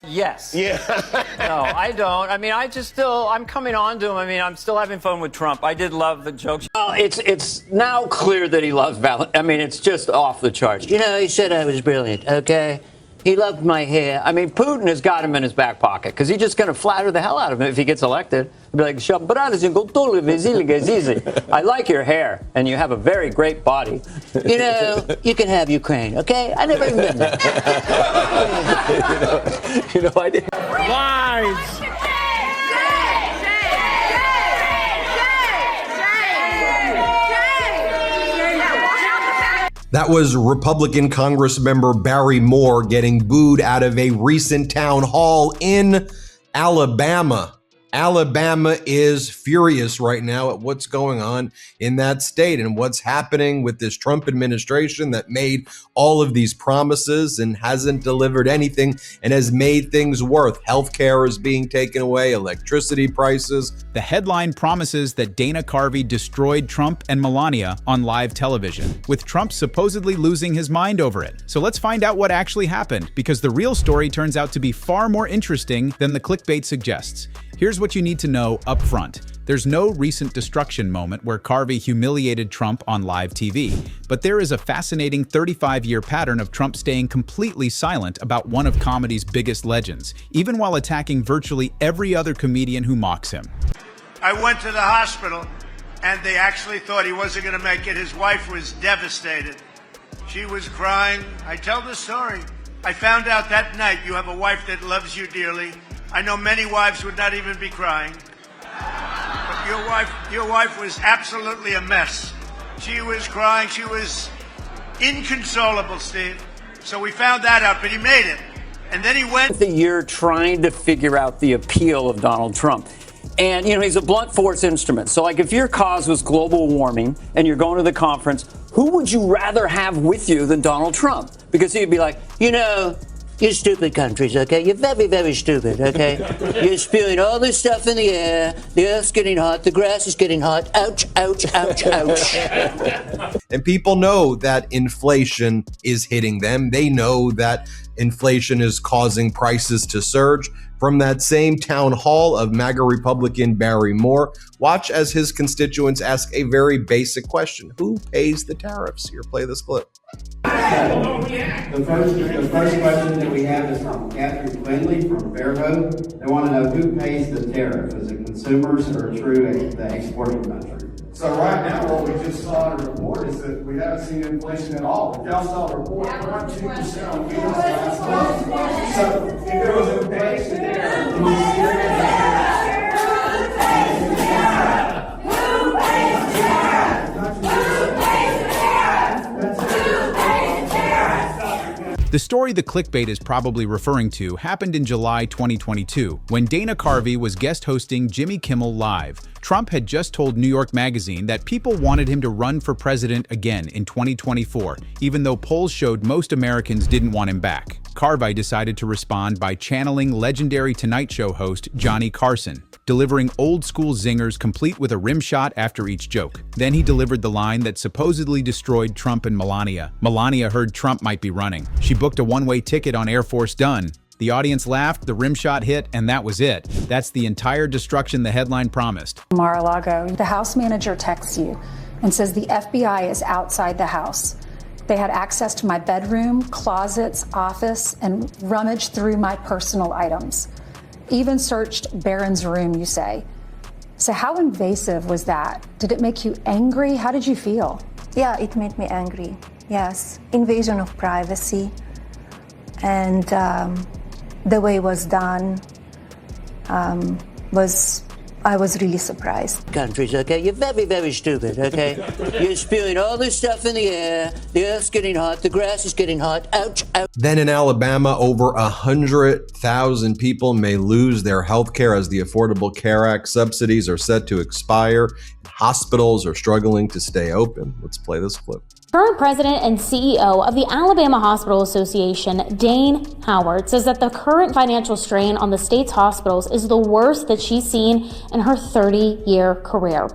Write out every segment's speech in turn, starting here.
Yes. Yeah. No, I don't. I mean, I'm coming on to him. I mean, I'm still having fun with Trump. I did love the jokes. Well, it's now clear that he loves I mean, it's just off the charts. You know, he said I was brilliant, okay? He loved my hair. I mean, Putin has got him in his back pocket because he's just going to flatter the hell out of him if he gets elected. He'll be like, I like your hair, and you have a very great body. You know, you can have Ukraine, okay? I never even been there. I did. Lies. That was Republican Congressmember Barry Moore getting booed out of a recent town hall in Alabama. Alabama is furious right now at what's going on in that state and what's happening with this Trump administration that made all of these promises and hasn't delivered anything and has made things worse. Healthcare is being taken away, electricity prices. The headline promises that Dana Carvey destroyed Trump and Melania on live television, with Trump supposedly losing his mind over it. So let's find out what actually happened, because the real story turns out to be far more interesting than the clickbait suggests. Here's what you need to know up front. There's no recent destruction moment where Carvey humiliated Trump on live TV, but there is a fascinating 35-year pattern of Trump staying completely silent about one of comedy's biggest legends, even while attacking virtually every other comedian who mocks him. I went to the hospital, and they actually thought he wasn't going to make it. His wife was devastated. She was crying. I tell the story. I found out that night you have a wife that loves you dearly. I know many wives would not even be crying. But your wife was absolutely a mess. She was crying. She was inconsolable, Steve. So we found that out, but he made it. And then he went the year trying to figure out the appeal of Donald Trump. And, he's a blunt force instrument. So, like, if your cause was global warming and you're going to the conference, who would you rather have with you than Donald Trump? Because he'd be like, you stupid countries, okay? You're very, very stupid, okay? You're spewing all this stuff in the air. The earth's getting hot. The grass is getting hot. Ouch, ouch, ouch, ouch. And people know that inflation is hitting them. They know that inflation is causing prices to surge. From that same town hall of MAGA Republican Barry Moore, watch as his constituents ask a very basic question. Who pays the tariffs? Here, play this clip. The first question that we have is from Catherine Quinley from Fairhope. They want to know who pays the tariff. Is it consumers or through the exporting country? So right now, what we just saw in a report is that we haven't seen inflation at all. If y'all saw a report, 0.2% on fuel last month. So if there was inflation there, you would see The story the clickbait is probably referring to happened in July 2022, when Dana Carvey was guest hosting Jimmy Kimmel Live. Trump had just told New York Magazine that people wanted him to run for president again in 2024, even though polls showed most Americans didn't want him back. Carvey decided to respond by channeling legendary Tonight Show host Johnny Carson, delivering old-school zingers complete with a rim shot after each joke. Then he delivered the line that supposedly destroyed Trump and Melania. Melania heard Trump might be running. She booked a one-way ticket on Air Force Done. The audience laughed, the rim shot hit, and that was it. That's the entire destruction the headline promised. Mar-a-Lago, the house manager texts you and says the FBI is outside the house. They had access to my bedroom, closets, office, and rummaged through my personal items. Even searched Barron's room, you say. So how invasive was that? Did it make you angry? How did you feel? Yeah, it made me angry. Yes, invasion of privacy. And the way it was done I was really surprised. Countries, okay? You're very, very stupid, okay? You're spewing all this stuff in the air. The earth's getting hot. The grass is getting hot. Ouch, ouch. Then in Alabama, over 100,000 people may lose their health care as the Affordable Care Act subsidies are set to expire. Hospitals are struggling to stay open. Let's play this clip. Current president and CEO of the Alabama Hospital Association, Dane Howard, says that the current financial strain on the state's hospitals is the worst that she's seen in her 30-year career.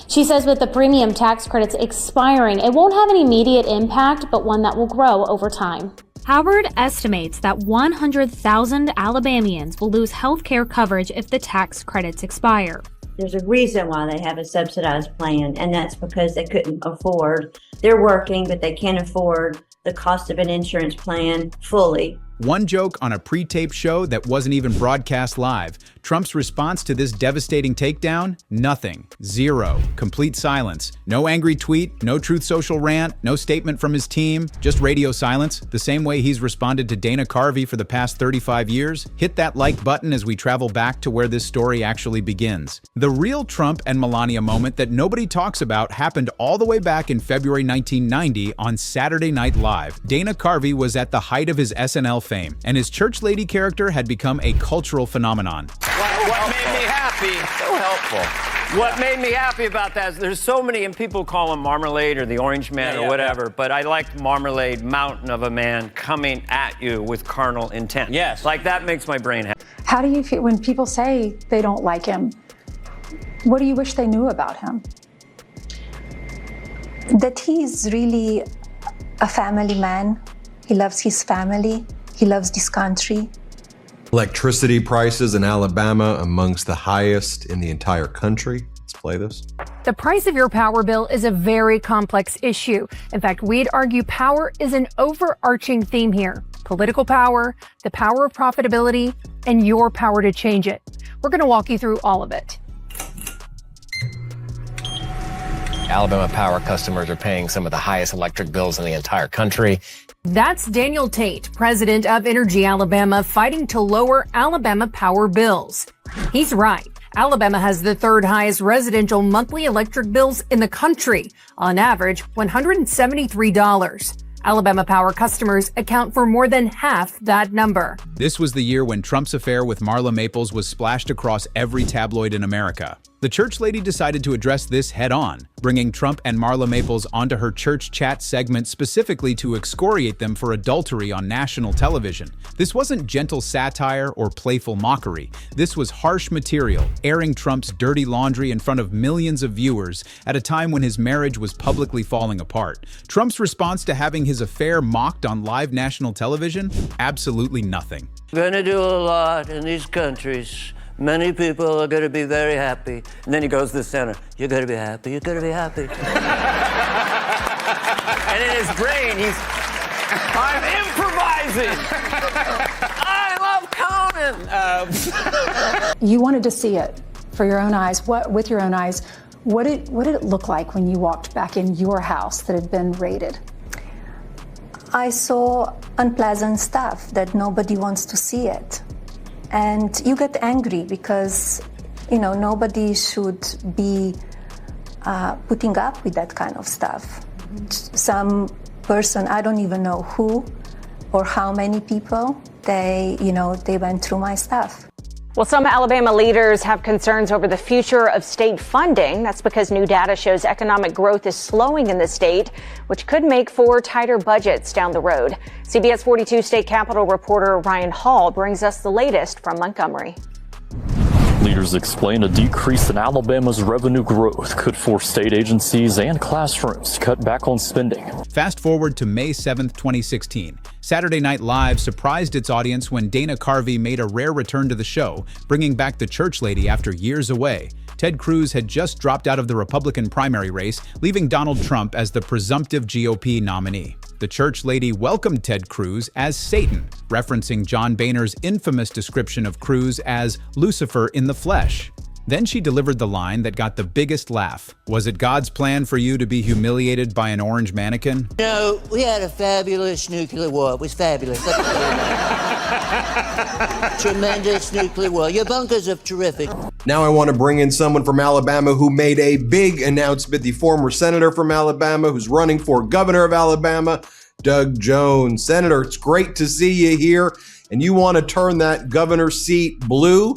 She says with the premium tax credits expiring, it won't have an immediate impact, but one that will grow over time. Howard estimates that 100,000 Alabamians will lose health care coverage if the tax credits expire. There's a reason why they have a subsidized plan, and that's because they couldn't afford. They're working, but they can't afford the cost of an insurance plan fully. One joke on a pre-taped show that wasn't even broadcast live. Trump's response to this devastating takedown? Nothing. Zero. Complete silence. No angry tweet, no Truth Social rant, no statement from his team, just radio silence, the same way he's responded to Dana Carvey for the past 35 years. Hit that like button as we travel back to where this story actually begins. The real Trump and Melania moment that nobody talks about happened all the way back in February 1990 on Saturday Night Live. Dana Carvey was at the height of his SNL fame, and his church lady character had become a cultural phenomenon. What made me happy, so helpful. What made me happy about that is there's so many, and people call him Marmalade or the Orange Man or whatever, but I liked Marmalade, mountain of a man coming at you with carnal intent. Yes. Like that makes my brain happy. How do you feel when people say they don't like him? What do you wish they knew about him? That he's really a family man. He loves his family. He loves this country. Electricity prices in Alabama amongst the highest in the entire country. Let's play this. The price of your power bill is a very complex issue. In fact, we'd argue power is an overarching theme here. Political power, the power of profitability, and your power to change it. We're going to walk you through all of it. Alabama Power customers are paying some of the highest electric bills in the entire country. That's Daniel Tate, president of Energy Alabama, fighting to lower Alabama power bills. He's right. Alabama has the third highest residential monthly electric bills in the country, on average $173. Alabama Power customers account for more than half that number. This was the year when Trump's affair with Marla Maples was splashed across every tabloid in America. The church lady decided to address this head-on, bringing Trump and Marla Maples onto her church chat segment specifically to excoriate them for adultery on national television. This wasn't gentle satire or playful mockery. This was harsh material, airing Trump's dirty laundry in front of millions of viewers at a time when his marriage was publicly falling apart. Trump's response to having his affair mocked on live national television? Absolutely nothing. We're gonna do a lot in these countries. Many people are going to be very happy. And then he goes to the center. You're going to be happy. You're going to be happy. And in his brain, I'm improvising. I love Conan. You wanted to see it for your own eyes. With your own eyes, what did it look like when you walked back in your house that had been raided? I saw unpleasant stuff that nobody wants to see it. And you get angry because, nobody should be putting up with that kind of stuff. Some person, I don't even know who or how many people, they went through my stuff. Well, some Alabama leaders have concerns over the future of state funding. That's because new data shows economic growth is slowing in the state, which could make for tighter budgets down the road. CBS 42 State Capitol reporter Ryan Hall brings us the latest from Montgomery. Leaders explain a decrease in Alabama's revenue growth could force state agencies and classrooms to cut back on spending. Fast forward to May 7th, 2016. Saturday Night Live surprised its audience when Dana Carvey made a rare return to the show, bringing back the church lady after years away. Ted Cruz had just dropped out of the Republican primary race, leaving Donald Trump as the presumptive GOP nominee. The church lady welcomed Ted Cruz as Satan, referencing John Boehner's infamous description of Cruz as Lucifer in the flesh. Then she delivered the line that got the biggest laugh. Was it God's plan for you to be humiliated by an orange mannequin? No, we had a fabulous nuclear war. It was fabulous. Tremendous nuclear war. Your bunkers are terrific. Now I want to bring in someone from Alabama who made a big announcement, the former senator from Alabama who's running for governor of Alabama, Doug Jones. Senator, it's great to see you here, and you want to turn that governor seat blue.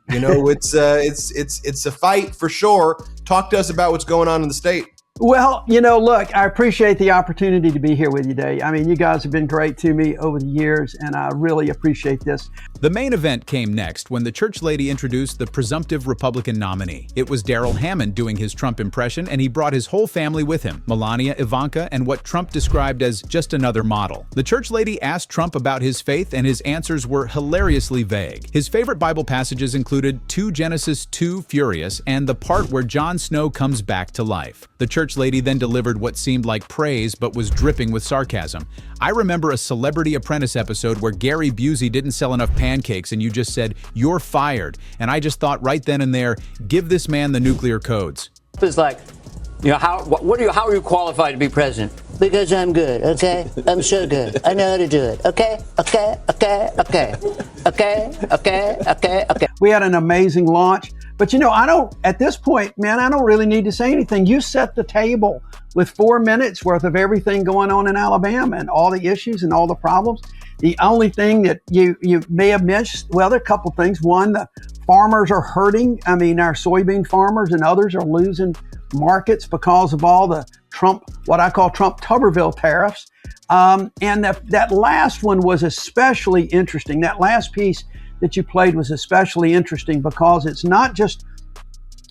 It's a fight for sure. Talk to us about what's going on in the state. Well, look, I appreciate the opportunity to be here with you today. I mean, you guys have been great to me over the years, and I really appreciate this. The main event came next when the church lady introduced the presumptive Republican nominee. It was Daryl Hammond doing his Trump impression, and he brought his whole family with him, Melania, Ivanka, and what Trump described as just another model. The church lady asked Trump about his faith, and his answers were hilariously vague. His favorite Bible passages included 2 Genesis 2 Furious and the part where Jon Snow comes back to life. The church lady then delivered what seemed like praise but was dripping with sarcasm. I remember a Celebrity Apprentice episode where Gary Busey didn't sell enough pancakes and you just said, "You're fired." And I just thought right then and there, give this man the nuclear codes. It's like, how are you qualified to be president? Because I'm good, okay? I'm so good. I know how to do it, okay? Okay. We had an amazing launch. But at this point, man, I don't really need to say anything. You set the table with 4 minutes worth of everything going on in Alabama and all the issues and all the problems. The only thing that you may have missed, well, there are a couple things. One, the farmers are hurting. I mean, our soybean farmers and others are losing markets because of all the what I call Trump-Tuberville tariffs. And that last one was especially interesting. That last piece that you played was especially interesting because it's not just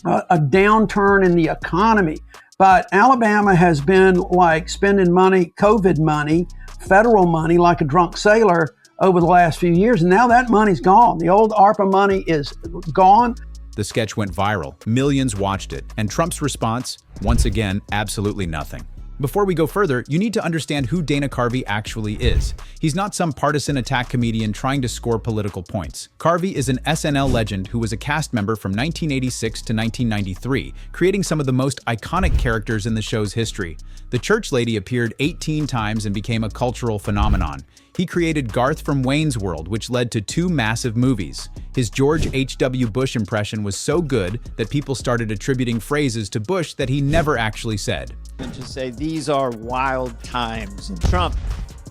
a downturn in the economy, but Alabama has been like spending money, COVID money, federal money, like a drunk sailor over the last few years. And now that money's gone. The old ARPA money is gone. The sketch went viral. Millions watched it. And Trump's response, once again, absolutely nothing. Before we go further, you need to understand who Dana Carvey actually is. He's not some partisan attack comedian trying to score political points. Carvey is an SNL legend who was a cast member from 1986 to 1993, creating some of the most iconic characters in the show's history. The church lady appeared 18 times and became a cultural phenomenon. He created Garth from Wayne's World, which led to 2 massive movies. His George H.W. Bush impression was so good that people started attributing phrases to Bush that he never actually said. And to say these are wild times. Trump.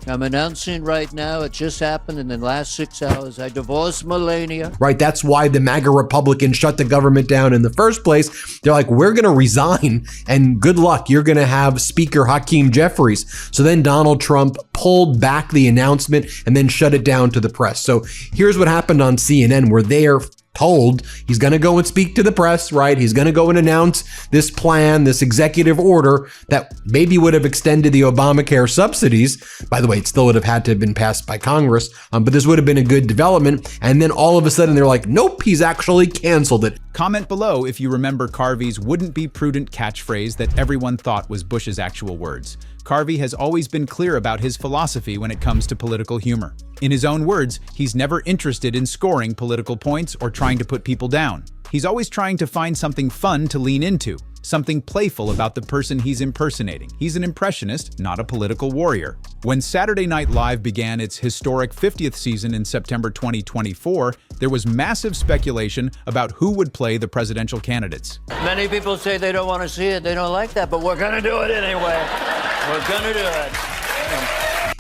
I'm announcing right now, it just happened in the last 6 hours, I divorced Melania. Right, that's why the MAGA Republicans shut the government down in the first place. They're like, we're going to resign, and good luck, you're going to have Speaker Hakeem Jeffries. So then Donald Trump pulled back the announcement and then shut it down to the press. So here's what happened on CNN, where they're told he's going to go and speak to the press, right? He's going to go and announce this plan, this executive order that maybe would have extended the Obamacare subsidies. By the way, it still would have had to have been passed by Congress, but this would have been a good development. And then all of a sudden they're like, nope, he's actually canceled it. Comment below if you remember Carvey's "wouldn't be prudent" catchphrase that everyone thought was Bush's actual words. Carvey has always been clear about his philosophy when it comes to political humor. In his own words, he's never interested in scoring political points or trying to put people down. He's always trying to find something fun to lean into, something playful about the person he's impersonating. He's an impressionist, not a political warrior. When Saturday Night Live began its historic 50th season in September 2024, there was massive speculation about who would play the presidential candidates. Many people say they don't want to see it, they don't like that, but we're going to do it anyway. We're going to do it.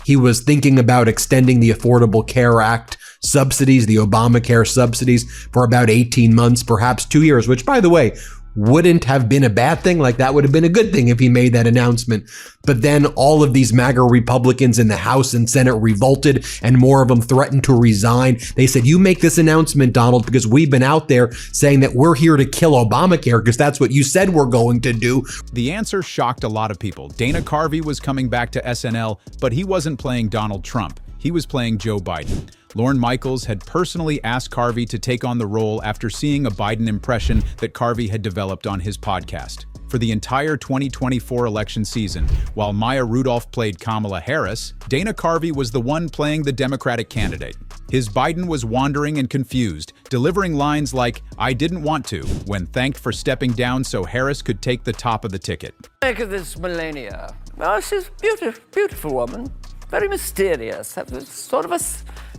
He was thinking about extending the Affordable Care Act subsidies, the Obamacare subsidies, for about 18 months, perhaps 2 years, which, by the way, wouldn't have been a bad thing. Like, that would have been a good thing if he made that announcement. But then all of these MAGA Republicans in the House and Senate revolted, and more of them threatened to resign. They said, you make this announcement, Donald, because we've been out there saying that we're here to kill Obamacare because that's what you said we're going to do. The answer shocked a lot of people. Dana Carvey was coming back to SNL, but he wasn't playing Donald Trump. He was playing Joe Biden. Lorne Michaels had personally asked Carvey to take on the role after seeing a Biden impression that Carvey had developed on his podcast. For the entire 2024 election season, while Maya Rudolph played Kamala Harris, Dana Carvey was the one playing the Democratic candidate. His Biden was wandering and confused, delivering lines like, "I didn't want to," when thanked for stepping down so Harris could take the top of the ticket. Think of this Melania. Oh, she's a beautiful woman. Very mysterious. Have sort of a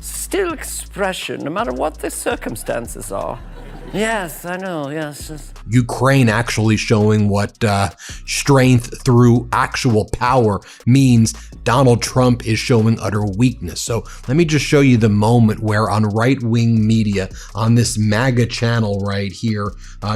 still expression, no matter what the circumstances are. Yes, I know, yes. Ukraine actually showing what strength through actual power means. Donald Trump is showing utter weakness. So let me just show you the moment where on right-wing media, on this MAGA channel right here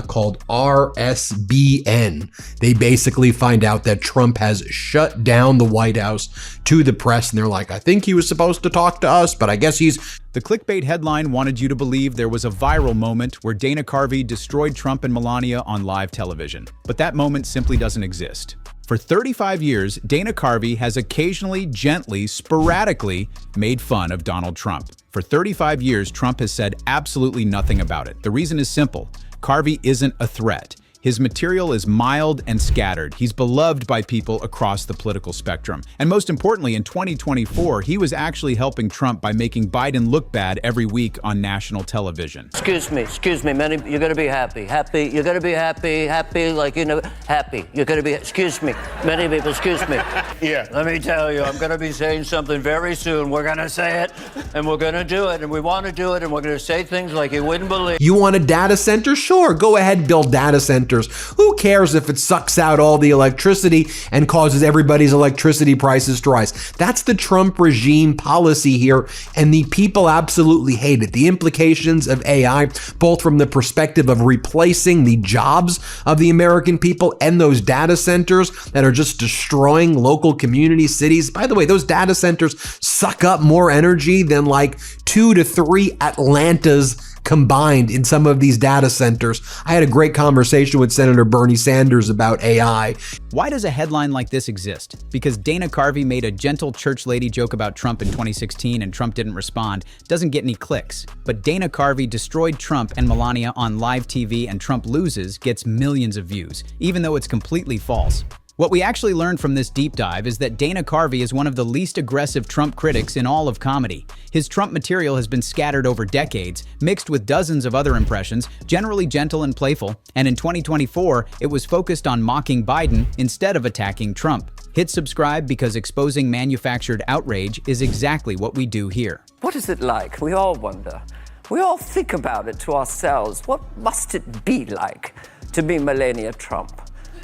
called RSBN, they basically find out that Trump has shut down the White House to the press, and they're like, I think he was supposed to talk to us, but I guess he's... The clickbait headline wanted you to believe there was a viral moment where Dana Carvey destroyed Trump and Melania on live television. But that moment simply doesn't exist. For 35 years, Dana Carvey has occasionally, gently, sporadically made fun of Donald Trump. For 35 years, Trump has said absolutely nothing about it. The reason is simple. Carvey isn't a threat. His material is mild and scattered. He's beloved by people across the political spectrum. And most importantly, in 2024, he was actually helping Trump by making Biden look bad every week on national television. Excuse me, many, you're gonna be happy, you're gonna be happy, like, you know, happy. You're gonna be, excuse me, many people, excuse me. Yeah. Let me tell you, I'm going to be saying something very soon. We're going to say it, and we're going to do it, and we want to do it, and we're going to say things like you wouldn't believe. You want a data center? Sure, go ahead, build data centers. Who cares if it sucks out all the electricity and causes everybody's electricity prices to rise? That's the Trump regime policy here, and the people absolutely hate it. The implications of AI, both from the perspective of replacing the jobs of the American people and those data centers that are just destroying local community cities. By the way, those data centers suck up more energy than like 2 to 3 Atlantas combined in some of these data centers. I had a great conversation with Senator Bernie Sanders about AI. Why does a headline like this exist? Because Dana Carvey made a gentle church lady joke about Trump in 2016 and Trump didn't respond doesn't get any clicks. But Dana Carvey destroyed Trump and Melania on live TV and Trump loses gets millions of views, even though it's completely false. What we actually learned from this deep dive is that Dana Carvey is one of the least aggressive Trump critics in all of comedy. His Trump material has been scattered over decades, mixed with dozens of other impressions, generally gentle and playful, and in 2024, it was focused on mocking Biden instead of attacking Trump. Hit subscribe because exposing manufactured outrage is exactly what we do here. What is it like? We all wonder. We all think about it to ourselves. What must it be like to be Melania Trump?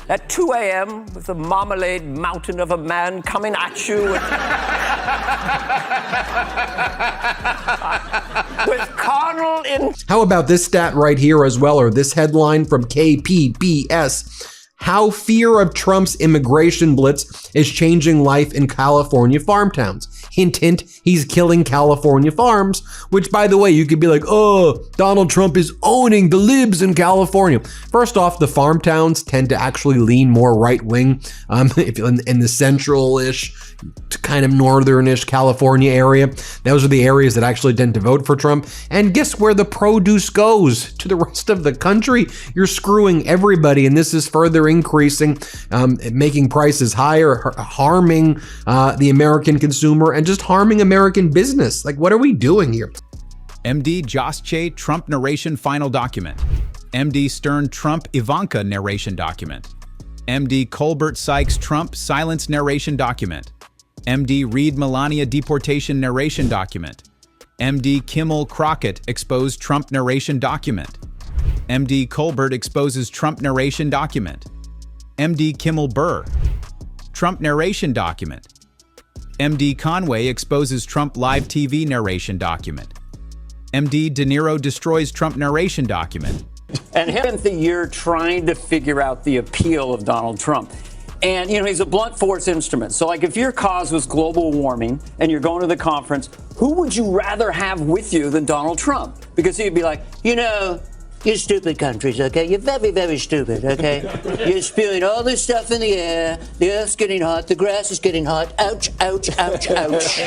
At 2 a.m. with the marmalade mountain of a man coming at you with carnal in... How about this stat right here as well, or this headline from KPBS? How fear of Trump's immigration blitz is changing life in California farm towns. Hint, hint, he's killing California farms, which, by the way, you could be like, oh, Donald Trump is owning the libs in California. First off, the farm towns tend to actually lean more right-wing. If you're in the central-ish, kind of northern-ish California area, those are the areas that actually tend to vote for Trump. And guess where the produce goes? To the rest of the country. You're screwing everybody, and this is further increasing, making prices higher, harming the American consumer, and just harming American business. Like, what are we doing here? MD Josche Trump narration final document. MD Stern Trump Ivanka narration document. MD Colbert Sykes Trump silence narration document. MD Reid Melania deportation narration document. MD Kimmel Crockett exposed Trump narration document. MD Colbert exposes Trump narration document. MD Kimmel Burr, Trump narration document. MD Conway exposes Trump live TV narration document. MD De Niro destroys Trump narration document. And he spent the year trying to figure out the appeal of Donald Trump. And, you know, he's a blunt force instrument. So, like, if your cause was global warming and you're going to the conference, who would you rather have with you than Donald Trump? Because he'd be like, you know, you stupid countries, okay? You're very, very stupid, okay? You're spewing all this stuff in the air. The earth's getting hot. The grass is getting hot. Ouch, ouch, ouch, ouch.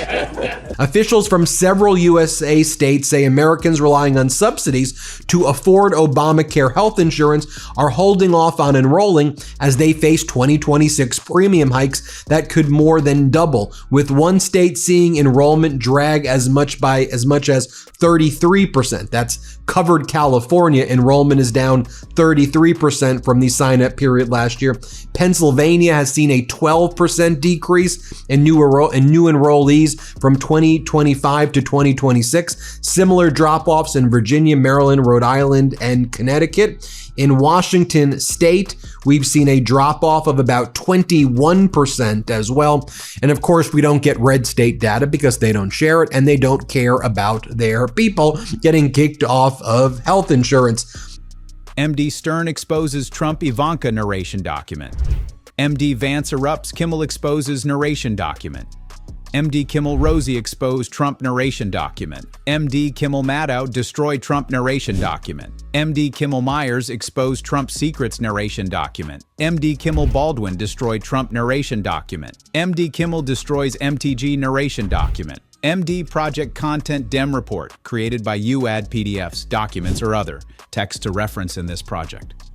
Officials from several USA states say Americans relying on subsidies to afford Obamacare health insurance are holding off on enrolling as they face 2026 premium hikes that could more than double, with one state seeing enrollment drag as much as 33%. That's covered California. Enrollment is down 33% from the sign-up period last year. Pennsylvania has seen a 12% decrease in new enrollees from 2025 to 2026. Similar drop-offs in Virginia, Maryland, Rhode Island, and Connecticut. In Washington state, we've seen a drop off of about 21% as well. And of course, we don't get red state data because they don't share it and they don't care about their people getting kicked off of health insurance. MD Stern exposes Trump-Ivanka narration document. MD Vance erupts, Kimmel exposes narration document. MD Kimmel Rosie exposed Trump narration document. MD Kimmel Maddow destroyed Trump narration document. MD Kimmel Myers exposed Trump secrets narration document. MD Kimmel Baldwin destroyed Trump narration document. MD Kimmel destroys MTG narration document. MD Project Content Dem Report, created by UAD PDFs, documents, or other. Text to reference in this project.